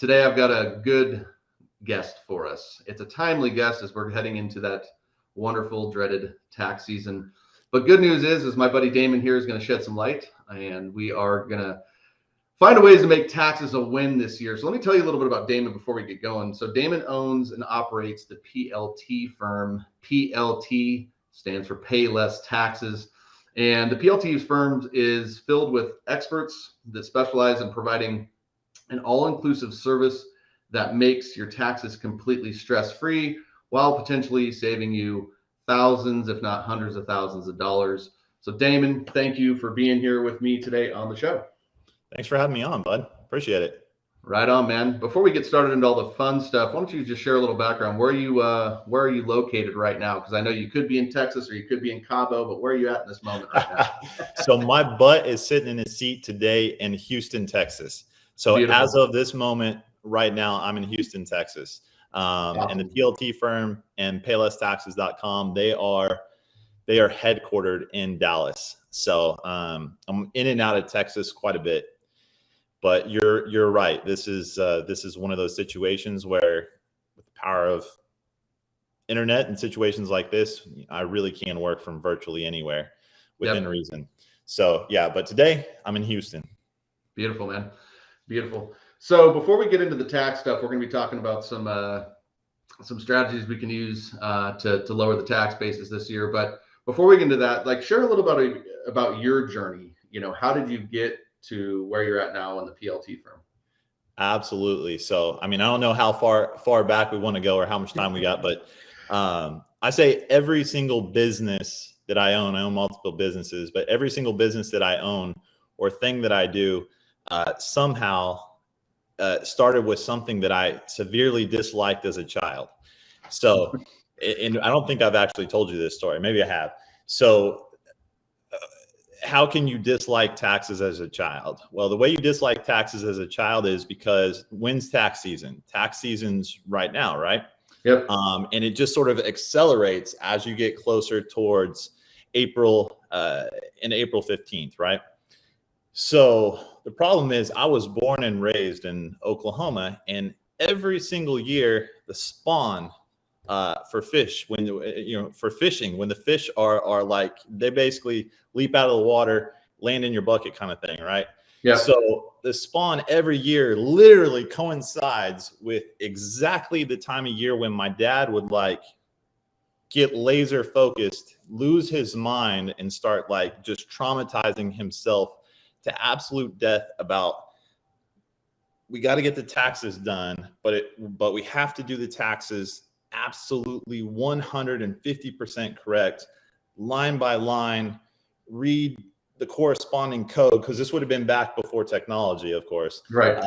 Today I've got a good guest for us. It's a timely guest as we're heading into that wonderful, dreaded tax season. But good news is my buddy Damon here is going to shed some light, and we are going to find a ways to make taxes a win this year. So let me tell you a little bit about Damon before we get going. So Damon owns and operates the PLT Firm. PLT stands for Pay Less Taxes. And the PLT Firm is filled with experts that specialize in providing an all-inclusive service that makes your taxes completely stress-free while potentially saving you thousands, if not hundreds of thousands of dollars. So Damon, thank you for being here with me today on the show. Thanks for having me on, bud. Appreciate it. Right on, man. Before we get started into all the fun stuff, why don't you just share a little background? Where are you located right now? Because I know you could be in Texas or you could be in Cabo, but where are you at in this moment right now? So my butt is sitting in a seat today in Houston, Texas. So Beautiful. As of this moment right now, I'm in Houston, Texas. Awesome. And the PLT Firm and PaylessTaxes.com, they are headquartered in Dallas. So I'm in and out of Texas quite a bit. But you're right. This is one of those situations where, with the power of internet and situations like this, I really can work from virtually anywhere within reason. So yeah, but today I'm in Houston. Beautiful, man. Beautiful. So before we get into the tax stuff, we're going to be talking about some strategies we can use to lower the tax basis this year. But before we get into that, like, share a little about your journey. How did you get to where you're at now in the PLT firm? Absolutely. So, I don't know how far back we want to go or how much time we got, but I say every single business that I own multiple businesses, but every single business that I own or thing that I do somehow started with something that I severely disliked as a child. So, and I don't think I've actually told you this story. Maybe I have. So, how can you dislike taxes as a child? Well, the way you dislike taxes as a child is because when's tax season? Tax season's right now, right? Yep. And it just sort of accelerates as you get closer towards April and April 15th, right? So the problem is I was born and raised in Oklahoma, and every single year the spawn for fish, for fishing, when the fish are like, they basically leap out of the water, land in your bucket kind of thing, right? Yeah. So the spawn every year literally coincides with exactly the time of year when my dad would like get laser focused, lose his mind, and start like just traumatizing himself to absolute death about, we got to get the taxes done, but we have to do the taxes absolutely 150% correct, line by line, read the corresponding code, because this would have been back before technology, of course. Right.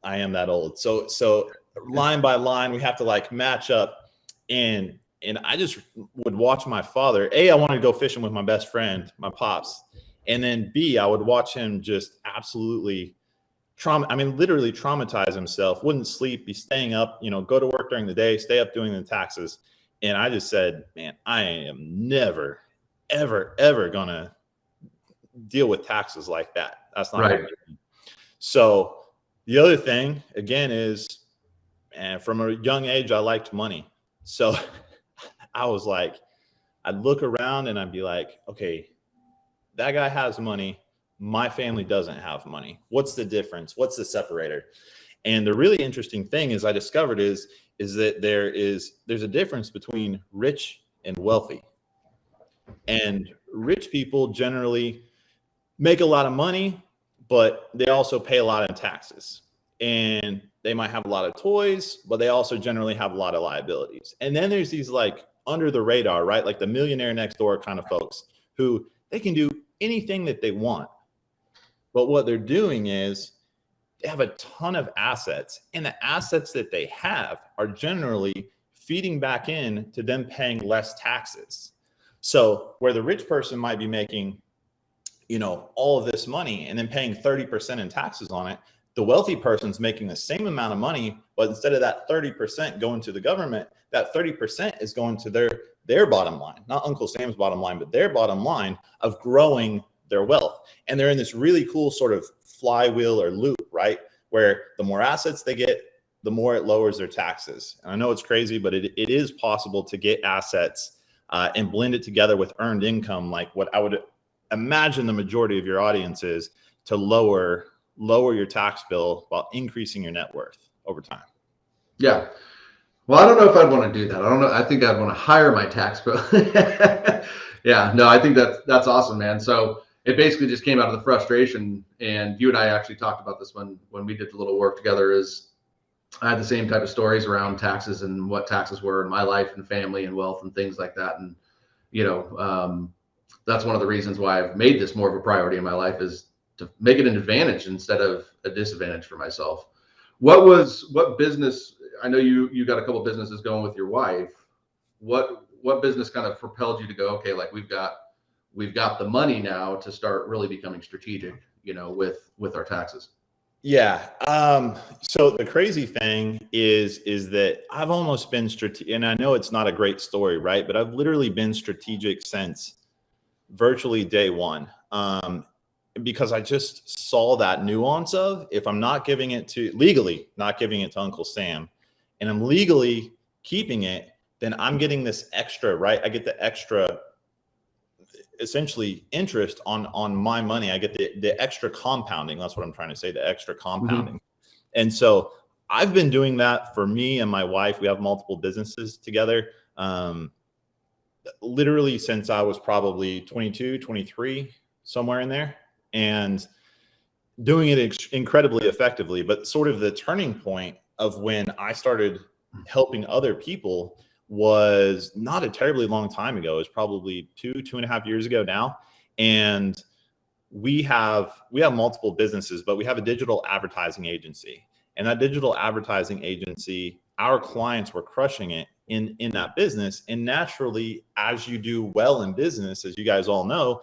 I am that old. So line by line, we have to like match up. And I just would watch my father. A, I wanted to go fishing with my best friend, my pops. And then B, I would watch him just absolutely literally traumatize himself, wouldn't sleep, be staying up, go to work during the day, stay up doing the taxes. And I just said, man, I am never, ever, ever gonna deal with taxes like that. That's not right. So the other thing, again, is, and from a young age, I liked money. So I was like, I'd look around and I'd be like, okay, that guy has money. My family doesn't have money. What's the difference? What's the separator? And the really interesting thing is I discovered is that there's a difference between rich and wealthy. And rich people generally make a lot of money, but they also pay a lot in taxes. And they might have a lot of toys, but they also generally have a lot of liabilities. And then there's these like under the radar, right? Like the millionaire next door kind of folks who they can do anything that they want. But what they're doing is they have a ton of assets, and the assets that they have are generally feeding back in to them paying less taxes. So where the rich person might be making, all of this money and then paying 30% in taxes on it, the wealthy person's making the same amount of money, but instead of that 30% going to the government, that 30% is going to their bottom line, not Uncle Sam's bottom line, but their bottom line of growing their wealth. And they're in this really cool sort of flywheel or loop, right? where the more assets they get, the more it lowers their taxes. And I know it's crazy, but it is possible to get assets and blend it together with earned income, like what I would imagine the majority of your audience is, to lower your tax bill while increasing your net worth over time. Yeah. Well, I don't know if I'd want to do that. I don't know. I think I'd want to hire my tax bill. Yeah, no, I think that's awesome, man. So it basically just came out of the frustration, and you and I actually talked about this when we did the little work together. Is I had the same type of stories around taxes and what taxes were in my life and family and wealth and things like that. And that's one of the reasons why I've made this more of a priority in my life, is to make it an advantage instead of a disadvantage for myself. What business? I know you got a couple businesses going with your wife. What business kind of propelled you to go, okay, like we've got the money now to start really becoming strategic, with our taxes? Yeah. So the crazy thing is that I've almost been strategic, and I know it's not a great story, right? But I've literally been strategic since virtually day one. Because I just saw that nuance of, if I'm not giving it to Uncle Sam, and I'm legally keeping it, then I'm getting this extra, right? I get the extra, essentially, interest on my money. I get the extra compounding. That's what I'm trying to say, the extra compounding. Mm-hmm. And so I've been doing that for me and my wife. We have multiple businesses together, literally since I was probably 22, 23, somewhere in there, and doing it incredibly effectively. But sort of the turning point of when I started helping other people was not a terribly long time ago. It was probably 2.5 years ago now. And we have multiple businesses, but we have a digital advertising agency. And that digital advertising agency, our clients were crushing it in that business. And naturally, as you do well in business, as you guys all know,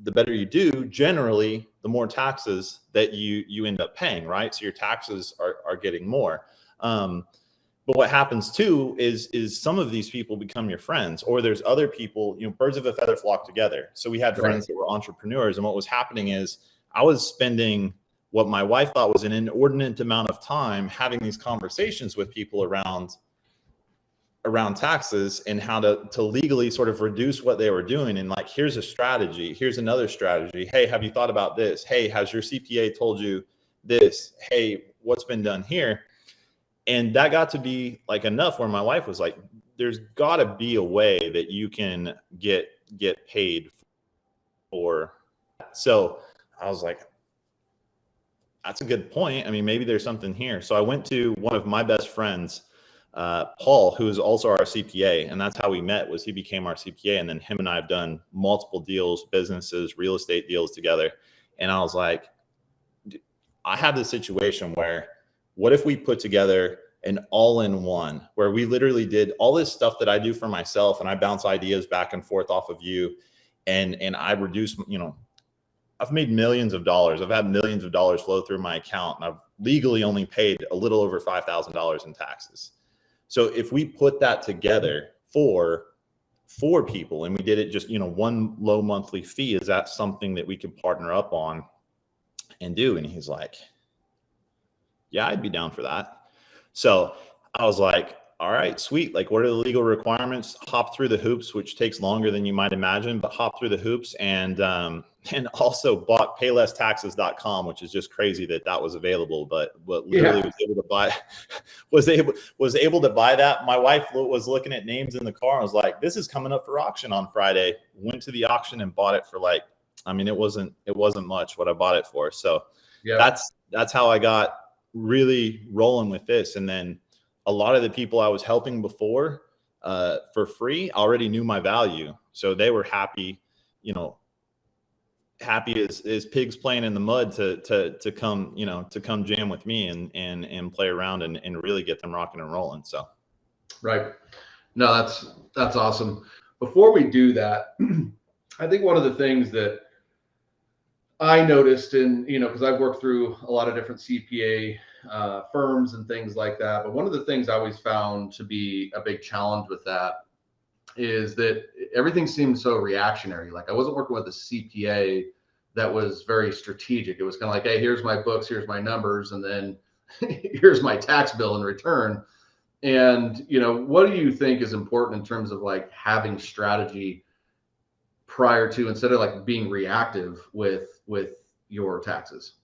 the better you do, generally, the more taxes that you end up paying, right? So your taxes are getting more. But what happens too is some of these people become your friends, or there's other people, birds of a feather flock together. So we had friends that were entrepreneurs, and what was happening is I was spending what my wife thought was an inordinate amount of time having these conversations with people around taxes and how to legally sort of reduce what they were doing. And like, here's a strategy. Here's another strategy. Hey, have you thought about this? Hey, has your CPA told you this? Hey, what's been done here? And that got to be like enough where my wife was like, there's got to be a way that you can get paid for. So I was like, that's a good point. I mean, maybe there's something here. So I went to one of my best friends, Paul, who is also our CPA. And that's how we met, was he became our CPA. And then him and I have done multiple deals, businesses, real estate deals together. And I was like, I have this situation where, what if we put together an all-in-one where we literally did all this stuff that I do for myself, and I bounce ideas back and forth off of you, and I reduce, I've made millions of dollars. I've had millions of dollars flow through my account, and I've legally only paid a little over $5,000 in taxes. So if we put that together for people, and we did it just, one low monthly fee, is that something that we could partner up on and do? And he's like, yeah, I'd be down for that. So I was like, all right, sweet. Like, what are the legal requirements? Hop through the hoops, which takes longer than you might imagine, but hop through the hoops, and also bought paylesstaxes.com, which is just crazy that was available, but literally was able to buy that. My wife was looking at names in the car and was like, this is coming up for auction on Friday. Went to the auction and bought it for it wasn't much what I bought it for. So that's how I got really rolling with this. And then a lot of the people I was helping before for free already knew my value. So they were happy as pigs playing in the mud to come jam with me and play around and really get them rocking and rolling. So. Right. No, that's awesome. Before we do that, I think one of the things that I noticed because I've worked through a lot of different CPA firms and things like that. But one of the things I always found to be a big challenge with that is that everything seemed so reactionary. Like, I wasn't working with a CPA that was very strategic. It was kind of like, hey, here's my books, here's my numbers. And then here's my tax bill in return. And, what do you think is important in terms of like having strategy prior to, instead of like being reactive with your taxes?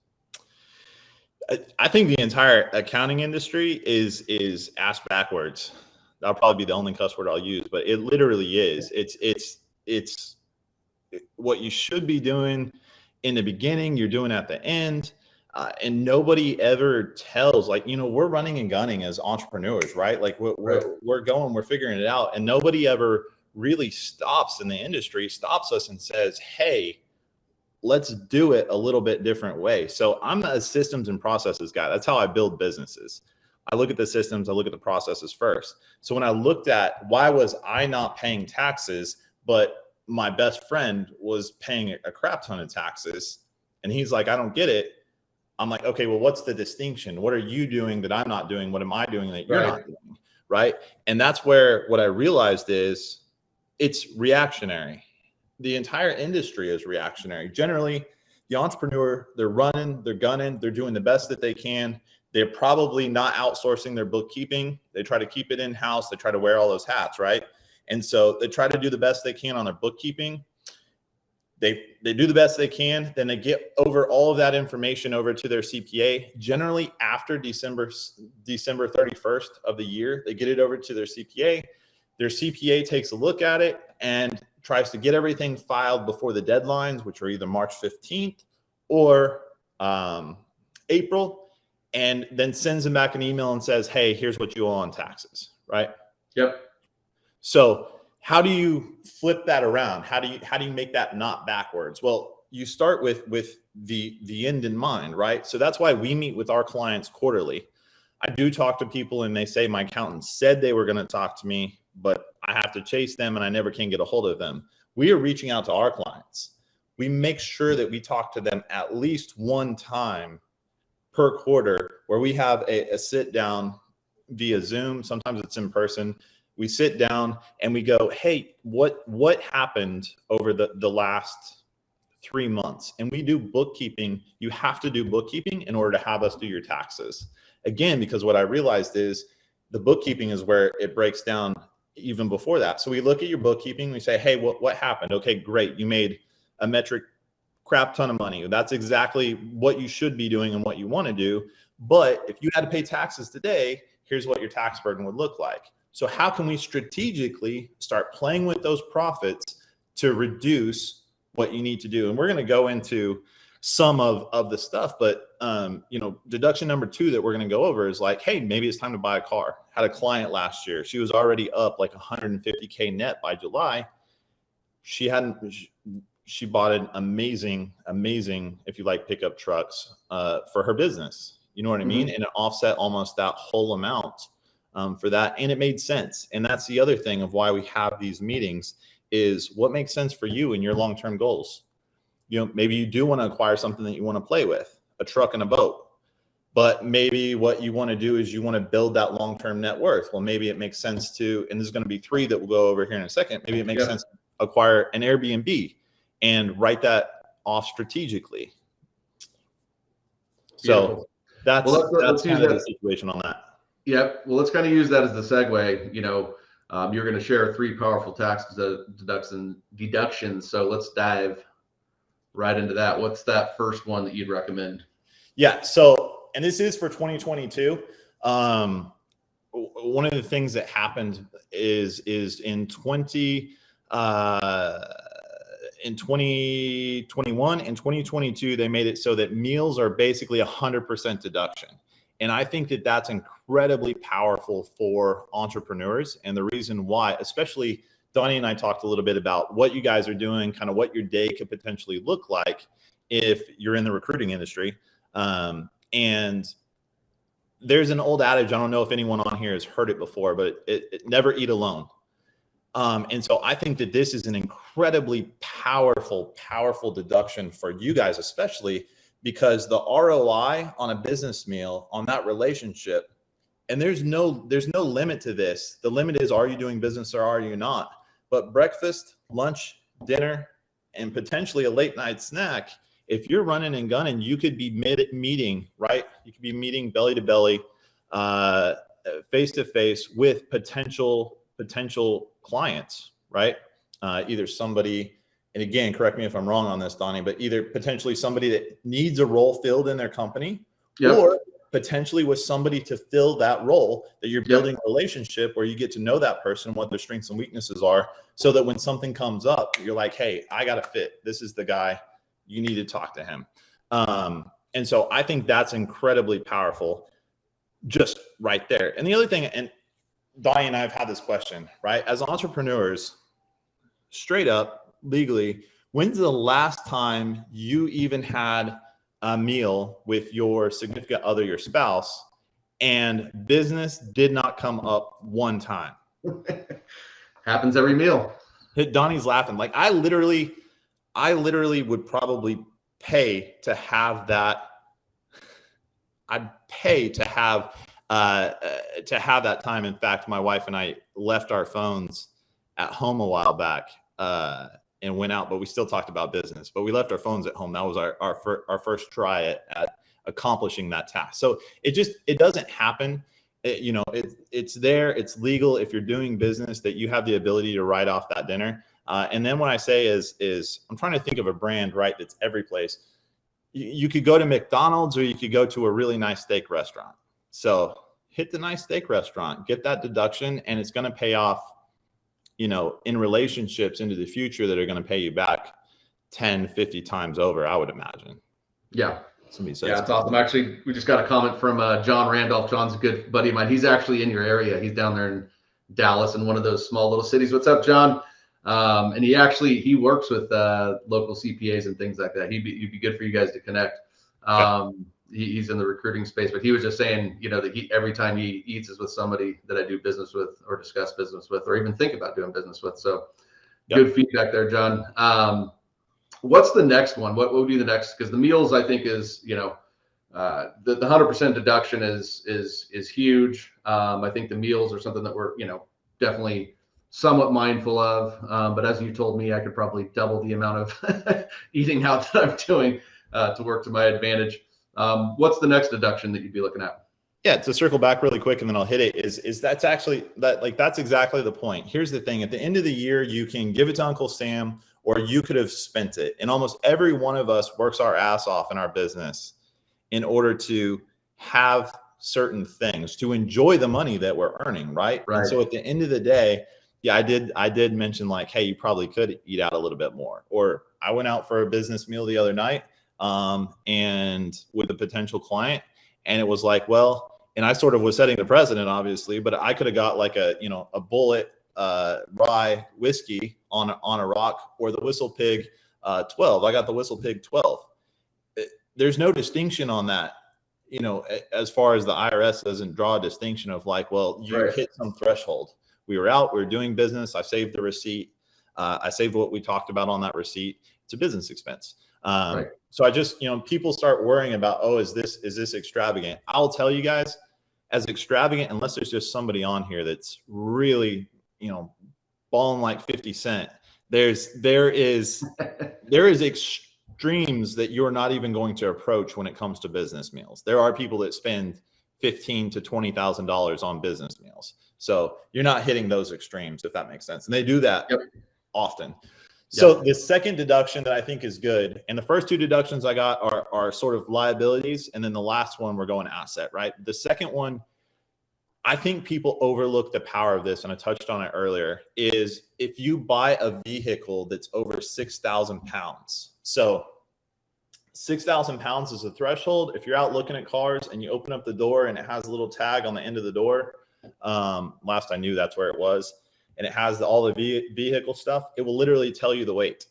I think the entire accounting industry is ass backwards. That'll probably be the only cuss word I'll use, but it literally is. It's what you should be doing in the beginning, you're doing at the end. And nobody ever tells, like, we're running and gunning as entrepreneurs, right? Like we're going, we're figuring it out. And nobody ever really stops in the industry, stops us and says, hey, let's do it a little bit different way. So I'm a systems and processes guy. That's how I build businesses. I look at the systems, I look at the processes first. So when I looked at why was I not paying taxes, but my best friend was paying a crap ton of taxes, and he's like, I don't get it. I'm like, okay, well, what's the distinction? What are you doing that I'm not doing? What am I doing that you're not doing? Right. And that's where what I realized is it's reactionary. The entire industry is reactionary. Generally, the entrepreneur, they're running, they're gunning, they're doing the best that they can. They're probably not outsourcing their bookkeeping. They try to keep it in-house. They try to wear all those hats, right? And so they try to do the best they can on their bookkeeping. They do the best they can. Then they get over all of that information over to their CPA. Generally, after December 31st of the year, they get it over to their CPA. Their CPA takes a look at it and tries to get everything filed before the deadlines, which are either March 15th or April, and then sends them back an email and says, hey, here's what you owe on taxes, right? Yep. So how do you flip that around? How do you make that not backwards? Well, you start with the end in mind, right? So that's why we meet with our clients quarterly. I do talk to people and they say, my accountant said they were going to talk to me, but I have to chase them and I never can get a hold of them. We are reaching out to our clients. We make sure that we talk to them at least one time per quarter, where we have a sit down via Zoom. Sometimes it's in person. We sit down and we go, hey, what happened over the last 3 months? And we do bookkeeping. You have to do bookkeeping in order to have us do your taxes. Again, because what I realized is the bookkeeping is where it breaks down even before that. So we look at your bookkeeping, we say, hey, what happened? Okay, great. You made a metric crap ton of money. That's exactly what you should be doing and what you want to do. But if you had to pay taxes today, here's what your tax burden would look like. So how can we strategically start playing with those profits to reduce what you need to do? And we're going to go into some of the stuff, but deduction number 2 that we're going to go over is like, hey, maybe it's time to buy a car. Had a client last year. She was already up like 150K net by July. She bought an amazing, if you like pickup trucks, for her business. You know what I mean? And it offset almost that whole amount for that. And it made sense. And that's the other thing of why we have these meetings is what makes sense for you and your long-term goals. Maybe you do want to acquire something that you want to play with, a truck and a boat. But maybe what you want to do is you want to build that long-term net worth. Well, maybe it makes sense to, and there's going to be 3 that we'll go over here in a second. Maybe it makes sense to acquire an Airbnb and write that off strategically. So that's kind of the situation on that. Yep. Well, let's kind of use that as the segue. You're going to share 3 powerful tax deductions. So let's dive right into that. What's that first one that you'd recommend? Yeah. So, and this is for 2022. One of the things that happened is in 2021 and 2022, they made it so that meals are basically 100% deduction. And I think that that's incredibly powerful for entrepreneurs. And the reason why, especially Donnie and I talked a little bit about what you guys are doing, kind of what your day could potentially look like if you're in the recruiting industry. And there's an old adage, I don't know if anyone on here has heard it before, but it never eat alone. And so I think that this is an incredibly powerful deduction for you guys, especially because the ROI on a business meal, on that relationship, and there's no limit to this. The limit is, are you doing business or are you not? But breakfast, lunch, dinner, and potentially a late night snack if you're running and gunning, you could be meeting, right? You could be meeting belly to belly, face to face with potential clients, right? Either somebody, and again, correct me if I'm wrong on this, Donnie, but either potentially somebody that needs a role filled in their company, or potentially with somebody to fill that role that you're building a relationship where you get to know that person, what their strengths and weaknesses are, so that when something comes up, you're like, hey, I got to fit. This is the guy. You need to talk to him. And so I think that's incredibly powerful just right there. And the other thing, and Donnie and I have had this question, right? As entrepreneurs, straight up, legally, when's the last time you even had a meal with your significant other, your spouse, and business did not come up one time? Happens every meal. Donnie's laughing. Like I literally would probably pay to have that. I'd pay to have that time. In fact, my wife and I left our phones at home a while back and went out, but we still talked about business. But we left our phones at home. That was our first try at accomplishing that task. So it doesn't happen. It's there. It's legal if you're doing business that you have the ability to write off that dinner. And then what I say is I'm trying to think of a brand, right, that's every place. You could go to McDonald's or you could go to a really nice steak restaurant. So hit the nice steak restaurant, get that deduction, and it's going to pay off, in relationships into the future that are going to pay you back 10, 50 times over, I would imagine. Yeah. Somebody says, yeah, it's awesome. Actually, we just got a comment from John Randolph. John's a good buddy of mine. He's actually in your area. He's down there in Dallas in one of those small little cities. What's up, John? And he works with local CPAs and things like that. He'd be good for you guys to connect. He's in the recruiting space, but he was just saying, that every time he eats is with somebody that I do business with or discuss business with, or even think about doing business with. So good feedback there, John. What's the next one? What would be the next? Because the meals, I think, is, the 100% deduction is huge. I think the meals are something that we're, definitely somewhat mindful of. But as you told me, I could probably double the amount of eating out that I'm doing to work to my advantage. What's the next deduction that you'd be looking at? Yeah, to circle back really quick and then I'll hit it, is that's actually that's exactly the point. Here's the thing. At the end of the year, you can give it to Uncle Sam or you could have spent it. And almost every one of us works our ass off in our business in order to have certain things, to enjoy the money that we're earning, right? And so at the end of the day, yeah, I did mention like, hey, you probably could eat out a little bit more. Or I went out for a business meal the other night and with a potential client, and it was like, well, and I sort of was setting the precedent, obviously, but I could have got like a bullet rye whiskey on a rock, or the Whistle Pig 12. I got the Whistle Pig 12. There's no distinction on that, as far as the IRS doesn't draw a distinction of like, well, you hit some threshold. We were out, we were doing business. I saved the receipt. I saved what we talked about on that receipt. It's a business expense. So I just, people start worrying about, oh, is this extravagant? I'll tell you guys, as extravagant, unless there's just somebody on here that's really, balling like 50 Cent, there is extremes that you're not even going to approach when it comes to business meals. There are people that spend $15,000 to $20,000 on business meals. So you're not hitting those extremes, if that makes sense. And they do that often. So the second deduction that I think is good, and the first two deductions I got are sort of liabilities, and then the last one we're going asset, right? The second one, I think people overlook the power of this, and I touched on it earlier, is if you buy a vehicle that's over 6,000 pounds. So 6,000 pounds is a threshold. If you're out looking at cars and you open up the door and it has a little tag on the end of the door, last I knew that's where it was, and it has all the vehicle stuff, it will literally tell you the weight.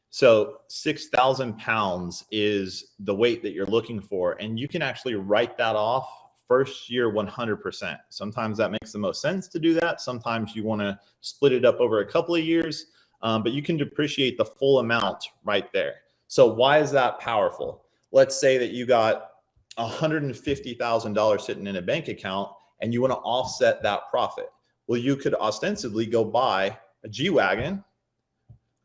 So 6,000 pounds is the weight that you're looking for. And you can actually write that off first year 100%. Sometimes that makes the most sense to do that. Sometimes you want to split it up over a couple of years, but you can depreciate the full amount right there. So why is that powerful? Let's say that you got $150,000 sitting in a bank account and you want to offset that profit. Well, you could ostensibly go buy a G-Wagon.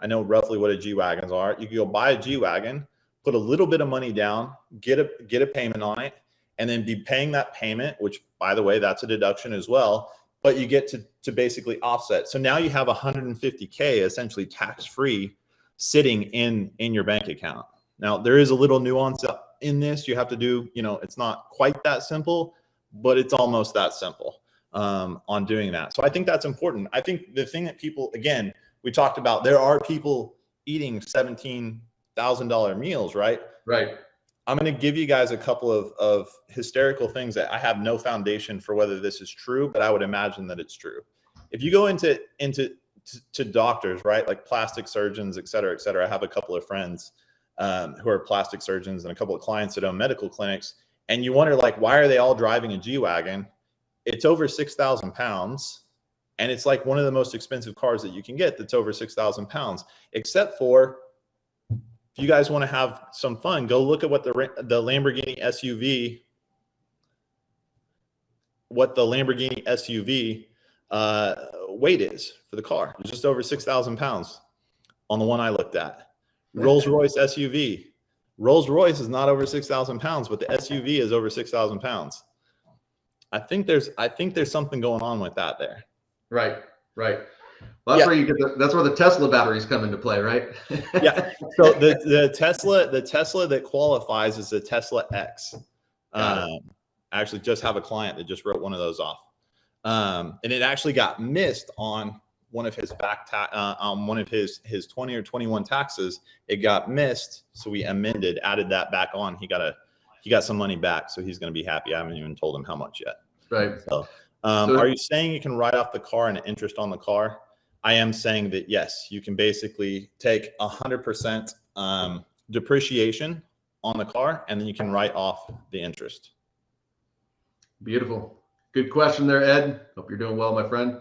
I know roughly what a G-Wagons are. You could go buy a G-Wagon, put a little bit of money down, get a payment on it, and then be paying that payment, which by the way, that's a deduction as well, but you get to basically offset. So now you have 150K essentially tax-free sitting in your bank account. Now there is a little nuance in this. You have to do, it's not quite that simple, but it's almost that simple on doing that. So I think that's important. I think the thing that people, again, we talked about, there are people eating $17,000 meals, right? Right. I'm going to give you guys a couple of hysterical things that I have no foundation for whether this is true, but I would imagine that it's true. If you go into doctors, right, like plastic surgeons, et cetera, et cetera. I have a couple of friends who are plastic surgeons and a couple of clients that own medical clinics. And you wonder, like, why are they all driving a G-Wagon? It's over 6,000 pounds. And it's like one of the most expensive cars that you can get that's over 6,000 pounds, except for, if you guys want to have some fun, go look at what the Lamborghini SUV, weight is for the car. It's just over 6,000 pounds on the one I looked at. Rolls-Royce SUV. Rolls-Royce is not over 6,000 pounds, but the SUV is over 6,000 pounds. I think there's something going on with that there. Right. Well, that's where you get that's where the Tesla batteries come into play, right? Yeah. So the Tesla that qualifies is the Tesla X. I actually just have a client that just wrote one of those off, and it actually got missed on one of his on one of his 20 or 21 taxes. It got missed, so we added that back on. He got some money back, so he's going to be happy. I haven't even told him how much yet. Right. So, are you saying you can write off the car and interest on the car? I am saying that yes, you can basically take 100% depreciation on the car, and then you can write off the interest. Beautiful. Good question there, Ed. Hope you're doing well, my friend.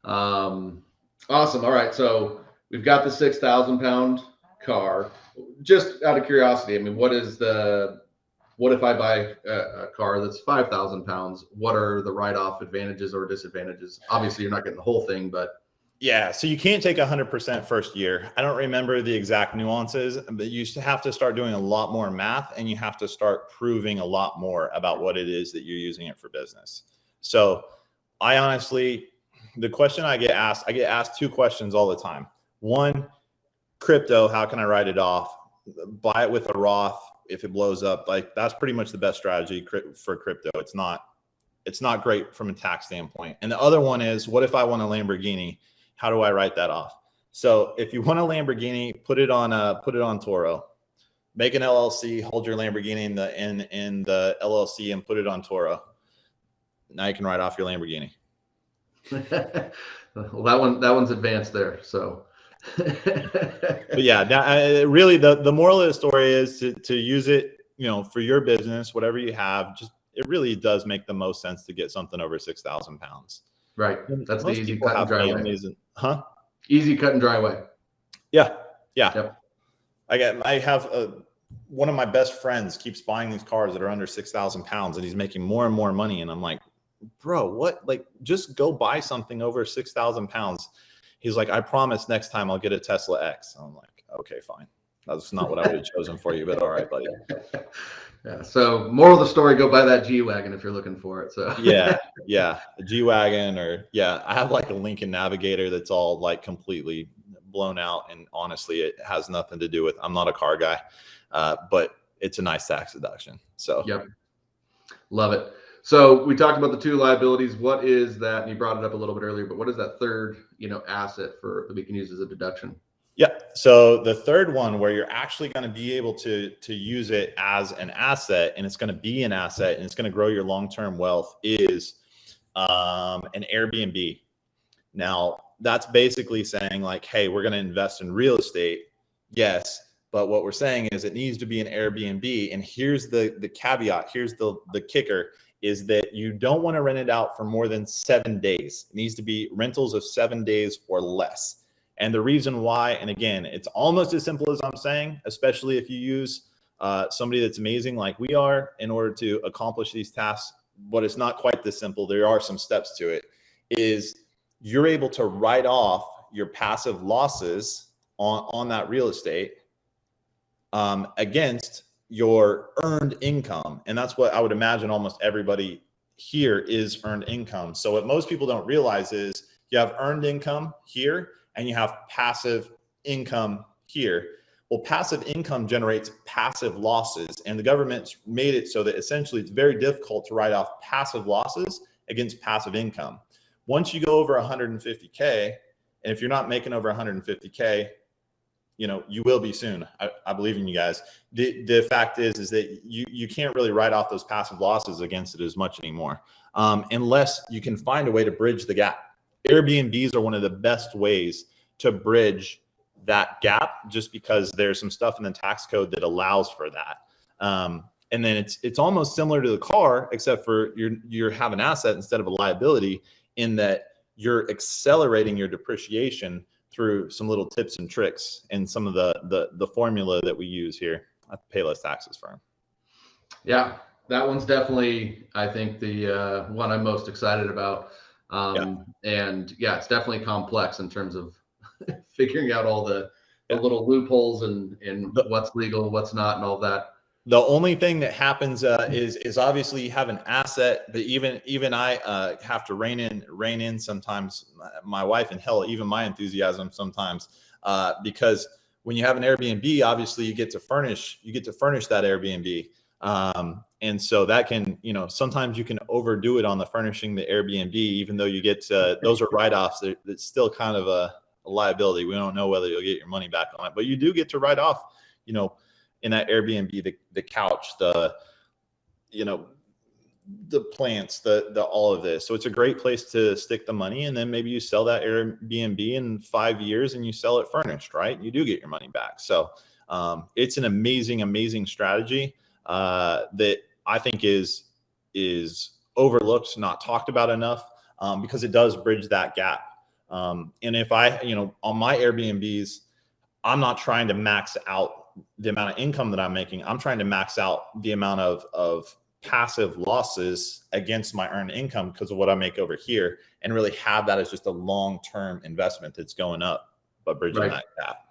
Awesome. All right. So we've got the 6,000 pound car. Just out of curiosity, I mean, what if I buy a car that's 5,000 pounds? What are the write-off advantages or disadvantages? Obviously, you're not getting the whole thing, but. Yeah, so you can't take 100% first year. I don't remember the exact nuances, but you have to start doing a lot more math, and you have to start proving a lot more about what it is that you're using it for business. So I honestly, the question I get asked two questions all the time. One, crypto, how can I write it off? Buy it with a Roth if it blows up. Like, that's pretty much the best strategy for crypto. It's not great from a tax standpoint. And the other one is, what if I want a Lamborghini? How do I write that off? So if you want a Lamborghini, put it on Toro. Make an LLC, hold your Lamborghini in the LLC and put it on Toro. Now you can write off your Lamborghini. Well, that one's advanced there. So, but yeah, really the moral of the story is to use it, for your business, whatever you have. Just, it really does make the most sense to get something over 6,000 pounds. Right. That's the easy cut and dry way. Easy cut and dry way. Yeah. Yep. I have one of my best friends keeps buying these cars that are under 6,000 pounds, and he's making more and more money. And I'm like, bro, what? Like, just go buy something over 6,000 pounds. He's like, I promise next time I'll get a Tesla X. I'm like, okay, fine. That's not what I would have chosen for you, but all right, buddy. Yeah. So moral of the story, go buy that G-Wagon if you're looking for it. So yeah. A G-Wagon, or I have like a Lincoln Navigator that's all like completely blown out. And honestly, it has nothing to do with, I'm not a car guy, but it's a nice tax deduction. So yep. Love it. So we talked about the two liabilities. What is that? And you brought it up a little bit earlier, but what is that third, asset that we can use as a deduction? Yeah. So the third one, where you're actually going to be able to use it as an asset, and it's going to be an asset, and it's going to grow your long-term wealth, is an Airbnb. Now, that's basically saying like, hey, we're going to invest in real estate. Yes. But what we're saying is it needs to be an Airbnb. And here's the caveat. Here's the kicker, is that you don't want to rent it out for more than 7 days. It needs to be rentals of 7 days or less. And the reason why, and again, it's almost as simple as I'm saying, especially if you use somebody that's amazing like we are in order to accomplish these tasks, but it's not quite this simple. There are some steps to it, is you're able to write off your passive losses on that real estate against your earned income. And that's what I would imagine almost everybody here is earned income. So what most people don't realize is you have earned income here and you have passive income here. Well, passive income generates passive losses, and the government's made it so that essentially it's very difficult to write off passive losses against passive income. Once you go over 150K, and if you're not making over 150K, you will be soon. I believe in you guys. The fact is that you can't really write off those passive losses against it as much anymore, unless you can find a way to bridge the gap. Airbnbs are one of the best ways to bridge that gap, just because there's some stuff in the tax code that allows for that. And then it's almost similar to the car, except for you have an asset instead of a liability, in that you're accelerating your depreciation through some little tips and tricks and some of the formula that we use here at the Payless Taxes Firm. Yeah, that one's definitely, I think, the one I'm most excited about. And yeah, it's definitely complex in terms of figuring out all the little loopholes and what's legal, what's not, and all that. The only thing that happens is obviously you have an asset, but even I have to rein in sometimes my wife, and hell, even my enthusiasm sometimes, because when you have an Airbnb, obviously you get to furnish that Airbnb, and so that can, sometimes you can overdo it on the furnishing the Airbnb, even though you get those are write-offs. It's still kind of a liability. We don't know whether you'll get your money back on it, but you do get to write off, in that Airbnb, the couch, the plants, the all of this. So it's a great place to stick the money. And then maybe you sell that Airbnb in 5 years and you sell it furnished, right? You do get your money back. So it's an amazing strategy that I think is overlooked, not talked about enough, because it does bridge that gap. And if I, on my Airbnbs, I'm not trying to max out the amount of income that I'm making. I'm trying to max out the amount of passive losses against my earned income because of what I make over here, and really have that as just a long-term investment that's going up, but bridging that gap.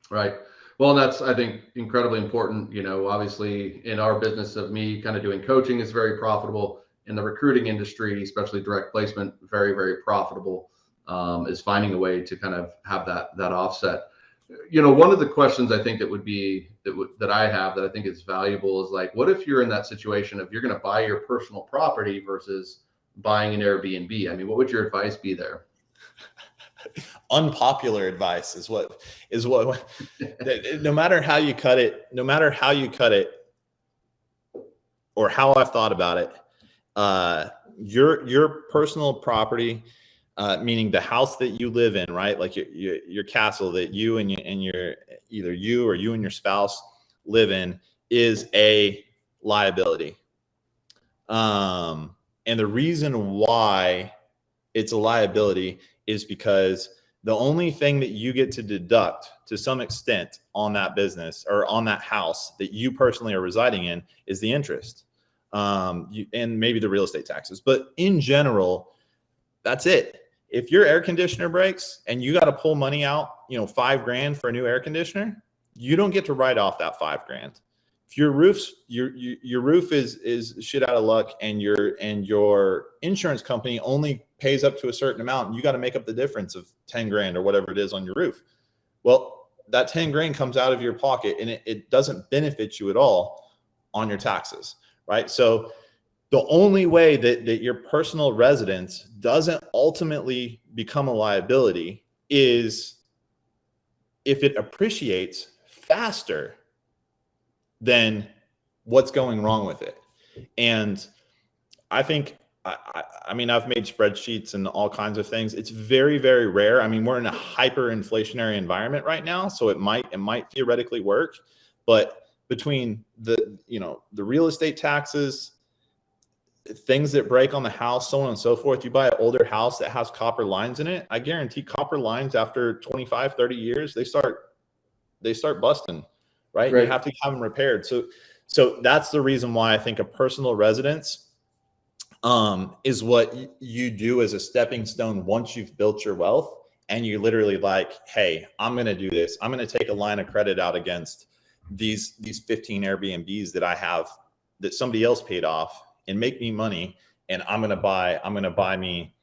Right. Well, that's, I think, incredibly important. Obviously in our business of me kind of doing coaching is very profitable. In the recruiting industry, especially direct placement, very, very profitable, is finding a way to kind of have that offset. One of the questions I think that I have that I think is valuable is like, what if you're in that situation of you're going to buy your personal property versus buying an Airbnb? I mean, what would your advice be there? Unpopular advice is what no matter how you cut it, or how I've thought about it, your personal property, meaning the house that you live in, right? Like your castle that you and your either you or you and your spouse live in, is a liability. And the reason why it's a liability is because the only thing that you get to deduct to some extent on that business or on that house that you personally are residing in is the interest, and maybe the real estate taxes. But in general, that's it. If your air conditioner breaks and you got to pull money out, $5,000 for a new air conditioner, you don't get to write off that $5,000. If your roof is shit out of luck, and your insurance company only pays up to a certain amount, and you got to make up the difference of $10,000 or whatever it is on your roof. Well, that $10,000 comes out of your pocket, and it doesn't benefit you at all on your taxes, right? So the only way that your personal residence doesn't ultimately become a liability is if it appreciates faster than what's going wrong with it. And I think, I mean, I've made spreadsheets and all kinds of things. It's very, very rare. I mean, we're in a hyperinflationary environment right now, so it might theoretically work. But between the real estate taxes, things that break on the house, so on and so forth, you buy an older house that has copper lines in it, I guarantee copper lines after 25, 30 years, they start busting, right? You have to have them repaired. So that's the reason why I think a personal residence is what you do as a stepping stone once you've built your wealth, and you literally like, hey, I'm going to do this. I'm going to take a line of credit out against these 15 Airbnbs that I have that somebody else paid off and make me money, and I'm gonna buy me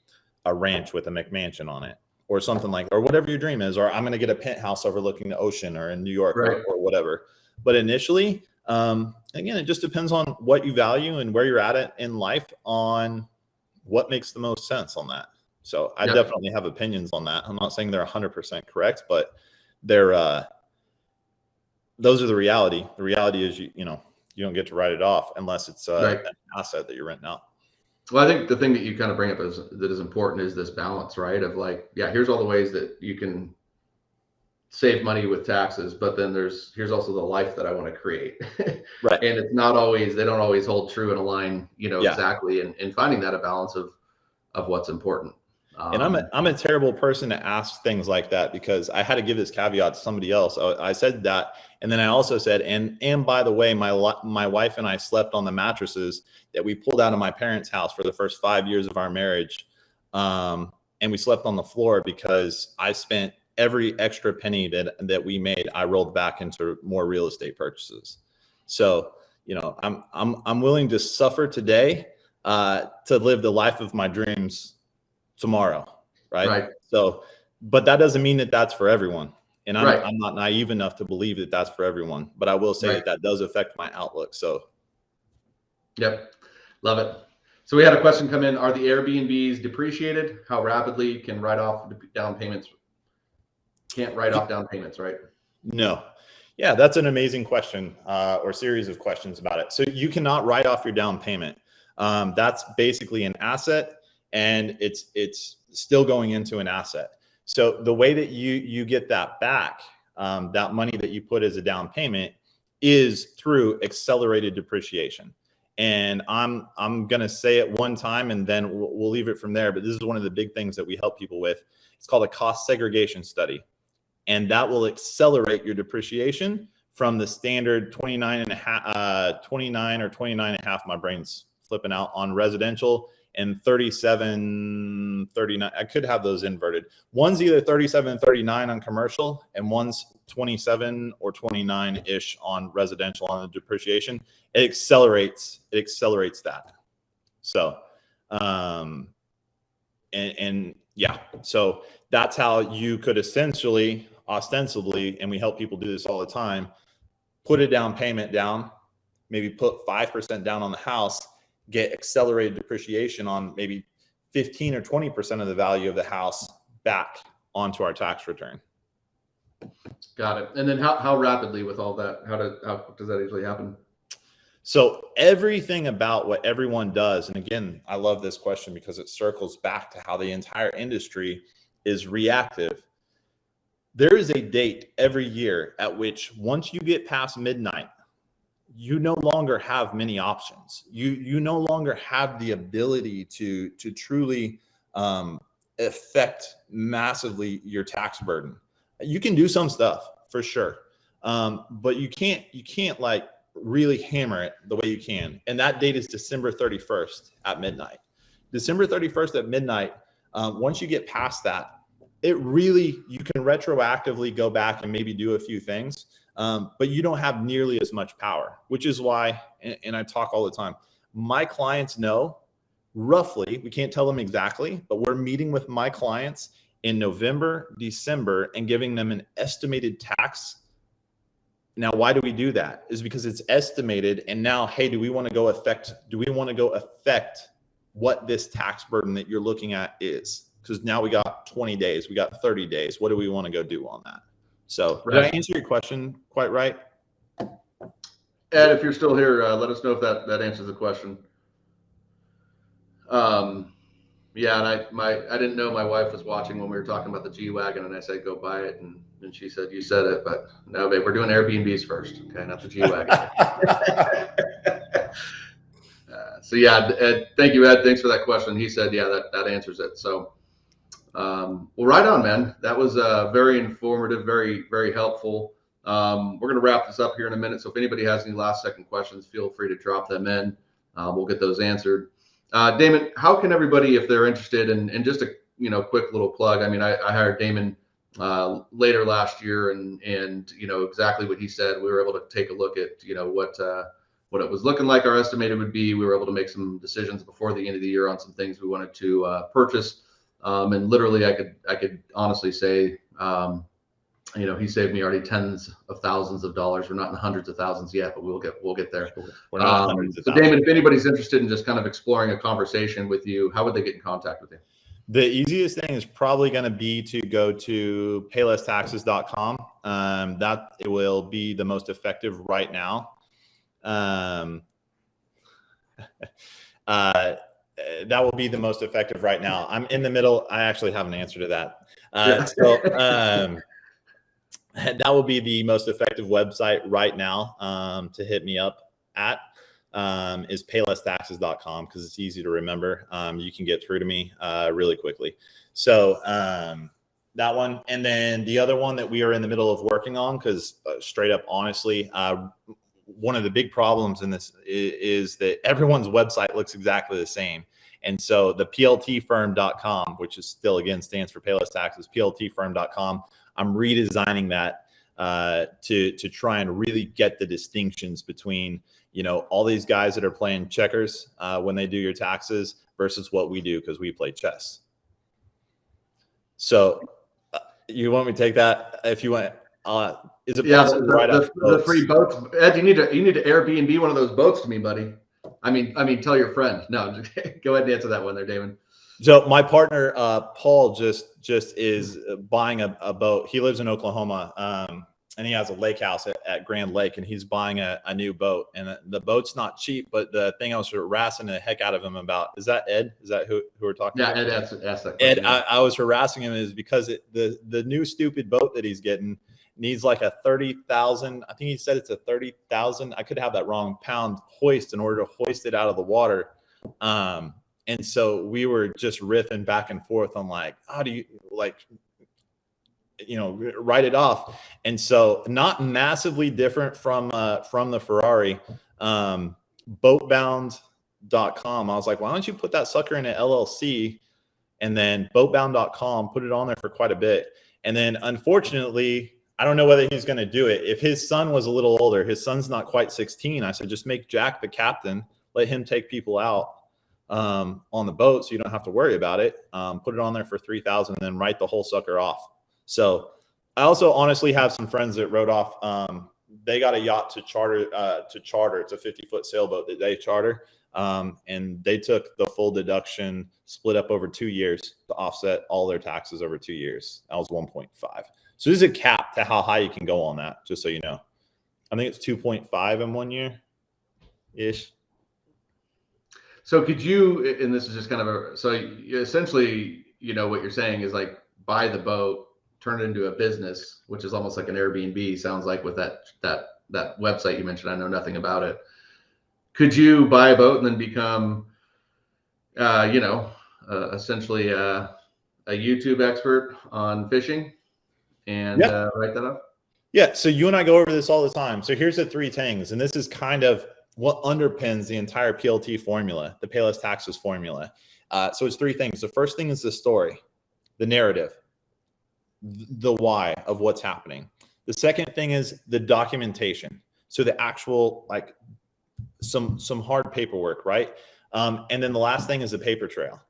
a ranch with a McMansion on it, or something like, or whatever your dream is, or I'm gonna get a penthouse overlooking the ocean or in New York, Right. or whatever. But initially, again, it just depends on what you value and where you're at it in life on what makes the most sense on that. So I definitely have opinions on that. I'm not saying they're 100% correct, but they're those are the reality. The reality is you don't get to write it off unless it's an asset that you're renting out. Well, I think the thing that you kind of bring up that is important is this balance, right? Of like, yeah, here's all the ways that you can save money with taxes, but then here's also the life that I want to create. Right. And it's not always, they don't always hold true and align, exactly. And finding that a balance of what's important. And I'm a terrible person to ask things like that, because I had to give this caveat to somebody else. I said that, and then I also said, and by the way, my wife and I slept on the mattresses that we pulled out of my parents' house for the first 5 years of our marriage, and we slept on the floor because I spent every extra penny that we made, I rolled back into more real estate purchases. So I'm willing to suffer today to live the life of my dreams tomorrow, right? So, but that doesn't mean that that's for everyone, and I'm not naive enough to believe that that's for everyone. But I will say that does affect my outlook. So, yep, love it. So we had a question come in: are the Airbnbs depreciated? How rapidly can write off down payments? Can't write off down payments, right? No. Yeah, that's an amazing question, or series of questions about it. So you cannot write off your down payment. That's basically an asset, and it's still going into an asset. So the way that you get that back, that money that you put as a down payment, is through accelerated depreciation. And I'm gonna say it one time, and then we'll leave it from there. But this is one of the big things that we help people with. It's called a cost segregation study, and that will accelerate your depreciation from the standard 29 or 29.5. My brain's flipping out on residential, and 37, 39. I could have those inverted. One's either 37 and 39 on commercial, and one's 27 or 29-ish on residential on the depreciation. It accelerates that. So, and yeah, so that's how you could essentially, ostensibly, and we help people do this all the time, put a down payment down, maybe put 5% down on the house, get accelerated depreciation on maybe 15 or 20% of the value of the house back onto our tax return. Got it. And then how rapidly with all that, how does that usually happen? So everything about what everyone does, and again, I love this question because it circles back to how the entire industry is reactive. There is a date every year at which, once you get past midnight, you no longer have many options. You no longer have the ability to truly affect massively your tax burden. You can do some stuff for sure, but you can't like really hammer it the way you can. And that date is December 31st at midnight. December 31st at midnight. Once you get past that, you can retroactively go back and maybe do a few things. But you don't have nearly as much power, which is why, and I talk all the time, my clients know roughly, we can't tell them exactly, but we're meeting with my clients in November, December, and giving them an estimated tax. Now, why do we do that? Is because it's estimated, and now, hey, do we want to go affect what this tax burden that you're looking at is? Because now we got 20 days, we got 30 days. What do we want to go do on that? So did I answer your question quite right? Ed, if you're still here, let us know if that answers the question. Yeah, and I didn't know my wife was watching when we were talking about the G-Wagon, and I said, go buy it. And she said, you said it, but no, babe, we're doing Airbnbs first. Okay, not the G-Wagon. So yeah, Ed, thank you, Ed. Thanks for that question. He said, yeah, that answers it. So, well, right on, man. That was very informative, very, very helpful. We're going to wrap this up here in a minute. So if anybody has any last second questions, feel free to drop them in. We'll get those answered. Damon, how can everybody, if they're interested in just a quick little plug? I mean, I hired Damon later last year, and you know exactly what he said. We were able to take a look at what it was looking like our estimated would be. We were able to make some decisions before the end of the year on some things we wanted to purchase, and literally I could honestly say, he saved me already tens of thousands of dollars. We're not in the hundreds of thousands yet, but we'll get there. We're not hundreds of so thousands. Damon, if anybody's interested in just kind of exploring a conversation with you, how would they get in contact with you? The easiest thing is probably going to be to go to paylesstaxes.com. That it will be the most effective right now. That will be the most effective right now. I'm in the middle. I actually have an answer to that. That will be the most effective website right now to hit me up at. Is paylesstaxes.com, because it's easy to remember. You can get through to me really quickly. So that one. And then the other one that we are in the middle of working on, because straight up, honestly, one of the big problems in this is that everyone's website looks exactly the same. And so the PLTfirm.com, which is still, again, stands for Payless Taxes, PLTfirm.com, I'm redesigning that to try and really get the distinctions between, all these guys that are playing checkers when they do your taxes versus what we do, because we play chess. So you want me to take that? If you want, is it possible to write out the free boats? Ed, you need to Airbnb one of those boats to me, buddy. I mean, tell your friend. No, go ahead and answer that one there, Damon. So my partner, Paul, just is buying a boat. He lives in Oklahoma, and he has a lake house at Grand Lake, and he's buying a new boat. And the boat's not cheap, but the thing I was harassing the heck out of him about, is that Ed? Is that who we're talking about? Yeah, Ed asked that question. Ed, I was harassing him is because the new stupid boat that he's getting needs like a 30,000, I think he said it's a 30,000, I could have that wrong, pound hoist in order to hoist it out of the water. And so we were just riffing back and forth on like, how do you write it off? And so not massively different from the Ferrari, boatbound.com. I was like, why don't you put that sucker in an LLC, and then boatbound.com, put it on there for quite a bit. And then unfortunately, I don't know whether he's going to do it. If his son was a little older, his son's not quite 16. I said, just make Jack the captain, let him take people out on the boat, so you don't have to worry about it. Put it on there for 3,000 and then write the whole sucker off. So I also honestly have some friends that wrote off. They got a yacht to charter. It's a 50-foot sailboat that they charter. And they took the full deduction, split up over 2 years to offset all their taxes over 2 years. That was 1.5. So there's a cap to how high you can go on that, just so you know. I think it's 2.5 in 1 year ish. So could you, and this is just kind of so essentially, what you're saying is like buy the boat, turn it into a business, which is almost like an Airbnb, sounds like, with that website you mentioned. I know nothing about it. Could you buy a boat and then become, essentially a YouTube expert on fishing and write that up? Yeah. So you and I go over this all the time. So here's the 3 things, and this is kind of what underpins the entire PLT formula, the Payless Taxes formula. So it's 3 things. The first thing is the story, the narrative, the why of what's happening. The second thing is the documentation. So the actual, like, some hard paperwork, right? And then the last thing is the paper trail.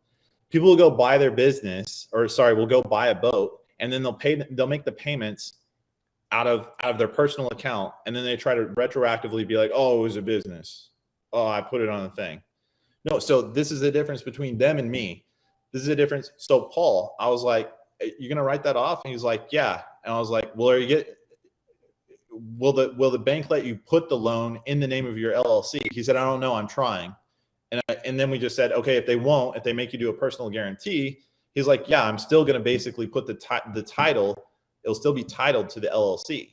People will go buy their business, will go buy a boat, and then they'll make the payments out of their personal account, and then they try to retroactively be like, oh, it was a business. Oh, I put it on a thing. No, so this is the difference between them and me. This is the difference. So Paul, I was like, you're gonna write that off? And he's like, yeah. And I was like, well, will the bank let you put the loan in the name of your LLC? He said, I don't know, I'm trying. And then we just said, okay, if they make you do a personal guarantee, he's like, yeah, I'm still gonna basically put the title. It'll still be titled to the LLC.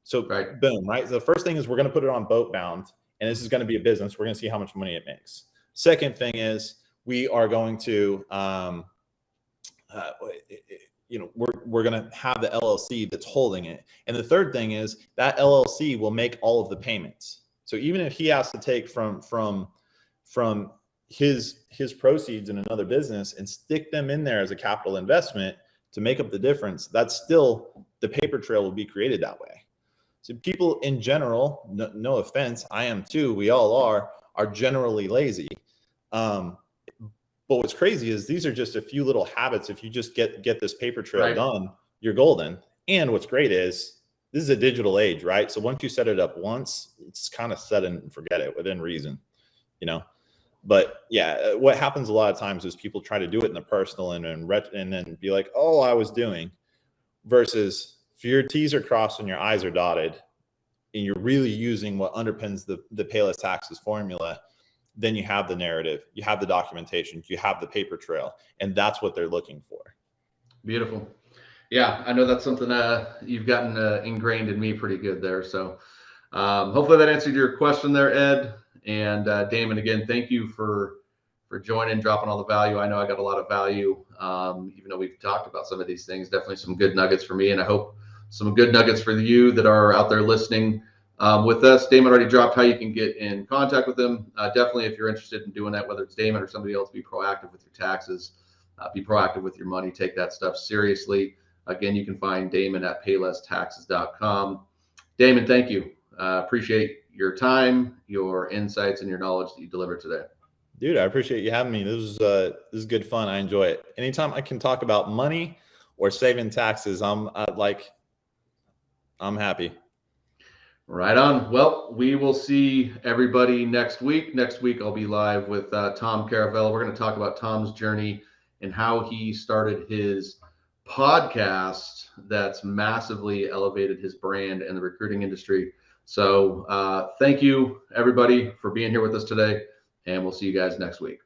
So right. Boom, right? So the first thing is we're going to put it on Boatbound, and this is going to be a business. We're going to see how much money it makes. Second thing is we are going to, we're going to have the LLC that's holding it. And the third thing is that LLC will make all of the payments. So even if he has to take from his proceeds in another business and stick them in there as a capital investment, to make up the difference, that's still the paper trail will be created that way. So people in general, no offense, I am too, we all are generally lazy. But what's crazy is these are just a few little habits. If you just get this paper trail done, you're golden. And what's great is this is a digital age, right? So once you set it up once, it's kind of set and forget it within reason, you know? But yeah, what happens a lot of times is people try to do it in the personal and then be like, oh, I was doing, versus if your T's are crossed and your I's are dotted and you're really using what underpins the Payless Taxes formula, then you have the narrative, you have the documentation, you have the paper trail, and that's what they're looking for. Beautiful. Yeah, I know that's something you've gotten ingrained in me pretty good there. So hopefully that answered your question there, Ed. And Damon, again, thank you for joining, dropping all the value. I know I got a lot of value, even though we've talked about some of these things. Definitely some good nuggets for me, and I hope some good nuggets for you that are out there listening with us. Damon already dropped how you can get in contact with him. Definitely, if you're interested in doing that, whether it's Damon or somebody else, be proactive with your taxes, be proactive with your money, take that stuff seriously. Again, you can find Damon at paylesstaxes.com. Damon, thank you. Appreciate your time, your insights, and your knowledge that you delivered today. Dude, I appreciate you having me. This is good fun. I enjoy it. Anytime I can talk about money or saving taxes, I'm happy. Right on. Well, we will see everybody next week. Next week, I'll be live with Tom Caravella. We're going to talk about Tom's journey and how he started his podcast that's massively elevated his brand in the recruiting industry. So thank you, everybody, for being here with us today, and we'll see you guys next week.